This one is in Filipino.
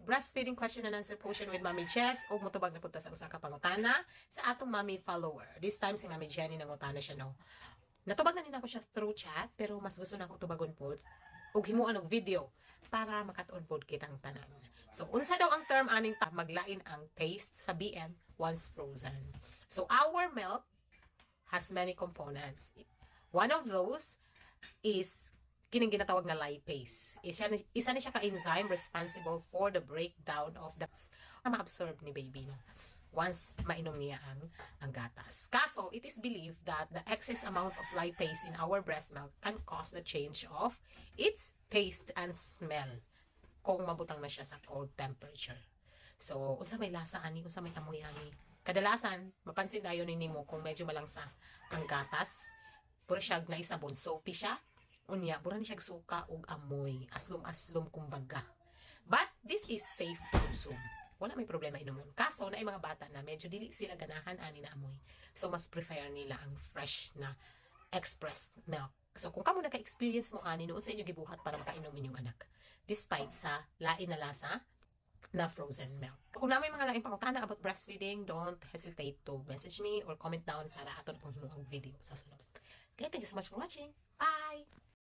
Breastfeeding question and answer portion with Mami Jess ug motubag na punta sa usa ka pangutana sa atong Mami follower. This time si Mami Jenny nangutana siya no. Natubag na nina ko siya through chat pero mas gusto na akong tubagon pod ug himuan og video para makatuon pod kitang tanan. So unsa daw ang term aning maglain ang taste sa BM once frozen. So our milk has many components. One of those is kining ginatawag na lipase. Isa ni siya ka-enzyme responsible for the breakdown of the na ma-absorb ni baby no once mainom niya ang gatas. Kaso, it is believed that the excess amount of lipase in our breast milk can cause the change of its taste and smell kung mabutang na siya sa cold temperature. So, unsa may lasa ani, unsa may amoy ani. Kadalasan, mapansin dayon nimo kung medyo malangsa ang gatas, puro siya na isabon, soapy siya. Unya, pura ni siya suka ug amoy, aslom-aslom kumbaga. But this is safe to consume. Wala may problema inumon. Kaso, na mga bata na medyo dili sila ganahan ani na amoy. So, mas prefer nila ang fresh na expressed milk. So, kung kamo naka-experience mo ani noon sa inyo gibuhat para makainom inyong anak. Despite sa lain na lasa na frozen milk. Kung na may mga laing pangutana about breastfeeding, don't hesitate to message me or comment down para ato na pong himuang video sa sunod. Okay, thank you so much for watching. Bye!